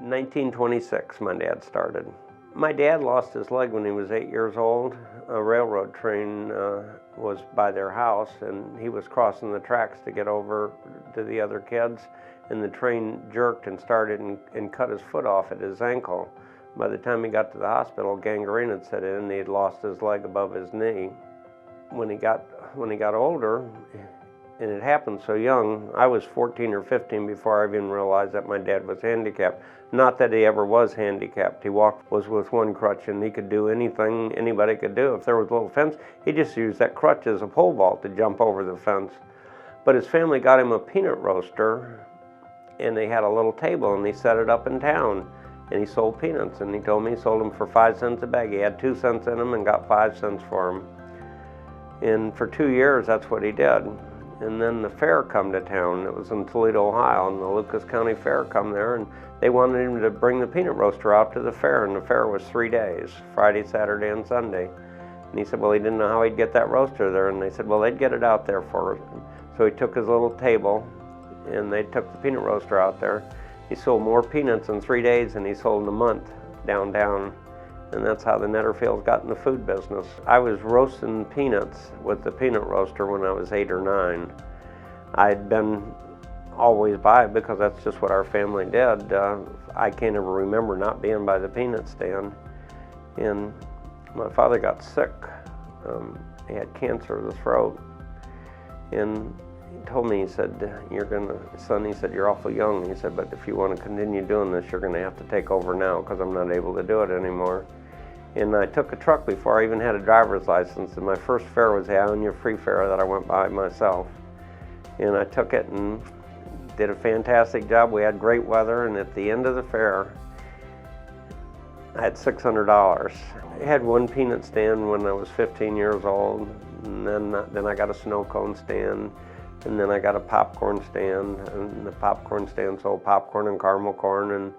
1926, my dad started. My dad lost his leg when he was 8 years old. A railroad train was by their house, and he was crossing the tracks to get over to the other kids, and the train jerked and started and cut his foot off at his ankle. By the time he got to the hospital, gangrene had set in, and he had lost his leg above his knee. When he got older, and it happened so young, I was 14 or 15 before I even realized that my dad was handicapped. Not that he ever was handicapped. He was with one crutch, and he could do anything anybody could do. If there was a little fence, he just used that crutch as a pole vault to jump over the fence. But his family got him a peanut roaster, and they had a little table, and he set it up in town, and he sold peanuts, and he told me he sold them for 5 cents a bag. He had 2 cents in them and got 5 cents for them. And for 2 years, that's what he did. And then the fair come to town. It was in Toledo, Ohio, and the Lucas County Fair come there, and they wanted him to bring the peanut roaster out to the fair, and the fair was 3 days, Friday, Saturday, and Sunday. And he said, well, he didn't know how he'd get that roaster there, and they said, well, they'd get it out there for him. So he took his little table, and they took the peanut roaster out there. He sold more peanuts in 3 days than he sold in a month downtown. And that's how the Netterfields got in the food business. I was roasting peanuts with the peanut roaster when I was 8 or 9. I'd been always by it because that's just what our family did. I can't ever remember not being by the peanut stand. And my father got sick. He had cancer of the throat. And he told me, he said, son, he said, you're awful young. He said, but if you want to continue doing this, you're going to have to take over now because I'm not able to do it anymore. And I took a truck before I even had a driver's license, and my first fair was the Ionia Free Fair that I went by myself. And I took it and did a fantastic job. We had great weather, and at the end of the fair, I had $600. I had one peanut stand when I was 15 years old, and then I got a snow cone stand, and then I got a popcorn stand, and the popcorn stand sold popcorn and caramel corn. And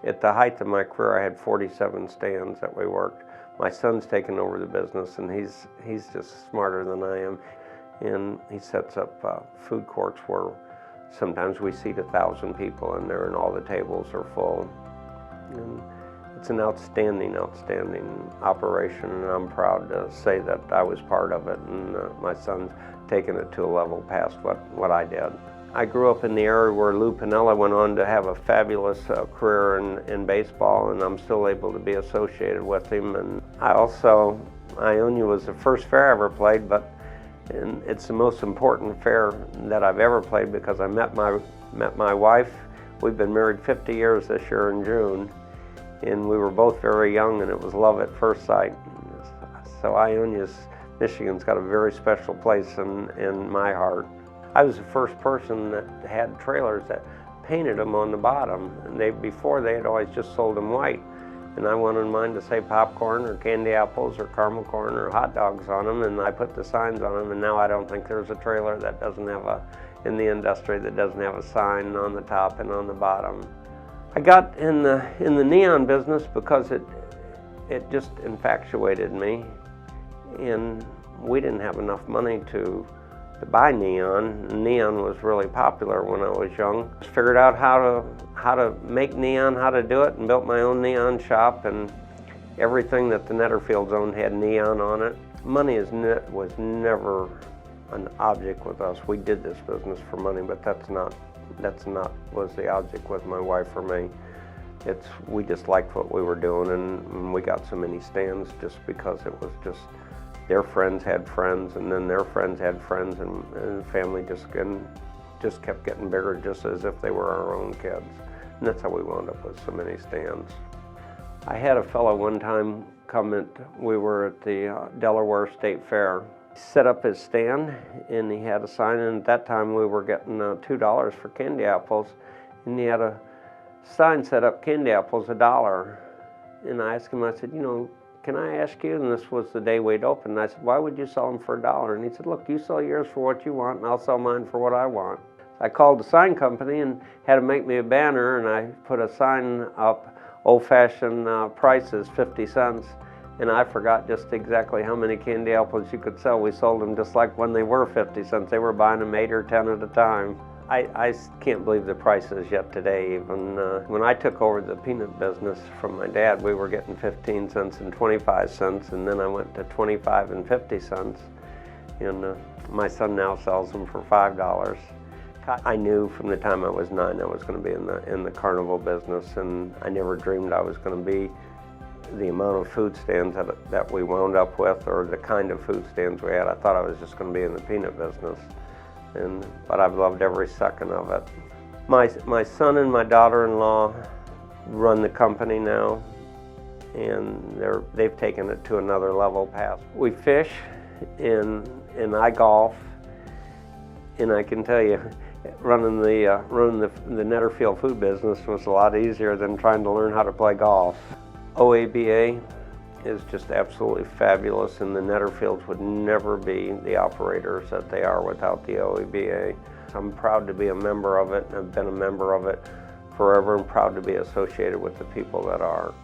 at the height of my career, I had 47 stands that we worked. My son's taken over the business, and he's just smarter than I am. And he sets up food courts where sometimes we seat 1,000 people in there, and all the tables are full. And it's an outstanding operation, and I'm proud to say that I was part of it, and my son's taken it to a level past what I did. I grew up in the area where Lou Piniella went on to have a fabulous career in baseball, and I'm still able to be associated with him. And Ionia was the first fair I ever played, and it's the most important fair that I've ever played because I met my wife. We've been married 50 years this year in June, and we were both very young, and it was love at first sight. So Ionia, Michigan's got a very special place in my heart. I was the first person that had trailers that painted them on the bottom. And before they had always just sold them white. And I wanted mine to say popcorn or candy apples or caramel corn or hot dogs on them, and I put the signs on them, and now I don't think there's a trailer that doesn't have in the industry that doesn't have a sign on the top and on the bottom. I got in the neon business because it just infatuated me, and we didn't have enough money to buy neon. Neon was really popular when I was young. Just figured out how to make neon, how to do it, and built my own neon shop, and everything that the Netterfields owned had neon on it. Money was never an object with us. We did this business for money, but that's not was the object with my wife or me. We just liked what we were doing, and we got so many stands just because it was just their friends had friends, and then their friends had friends, and the family just kept getting bigger, just as if they were our own kids. And that's how we wound up with so many stands. I had a fellow one time we were at the Delaware State Fair. He set up his stand, and he had a sign, and at that time we were getting $2 for candy apples, and he had a sign set up, candy apples $1. And I asked him, I said, can I ask you, and this was the day we'd opened, and I said, why would you sell them for $1? And he said, look, you sell yours for what you want, and I'll sell mine for what I want. I called the sign company and had them make me a banner, and I put a sign up, old-fashioned prices, 50 cents, and I forgot just exactly how many candy apples you could sell. We sold them just like when they were 50 cents. They were buying them 8 or 10 at a time. I can't believe the prices yet today. Even when I took over the peanut business from my dad, we were getting 15 cents and 25 cents, and then I went to 25 and 50 cents. And my son now sells them for $5. I knew from the time I was 9 I was going to be in the carnival business, and I never dreamed I was going to be the amount of food stands that we wound up with, or the kind of food stands we had. I thought I was just going to be in the peanut business, but I've loved every second of it. My son and my daughter-in-law run the company now, and they've taken it to another level past. We fish, and I golf, and I can tell you, running the Netterfield food business was a lot easier than trying to learn how to play golf. OABA is just absolutely fabulous, and the Netterfields would never be the operators that they are without the OABA. I'm proud to be a member of it, and I've been a member of it forever, and proud to be associated with the people that are.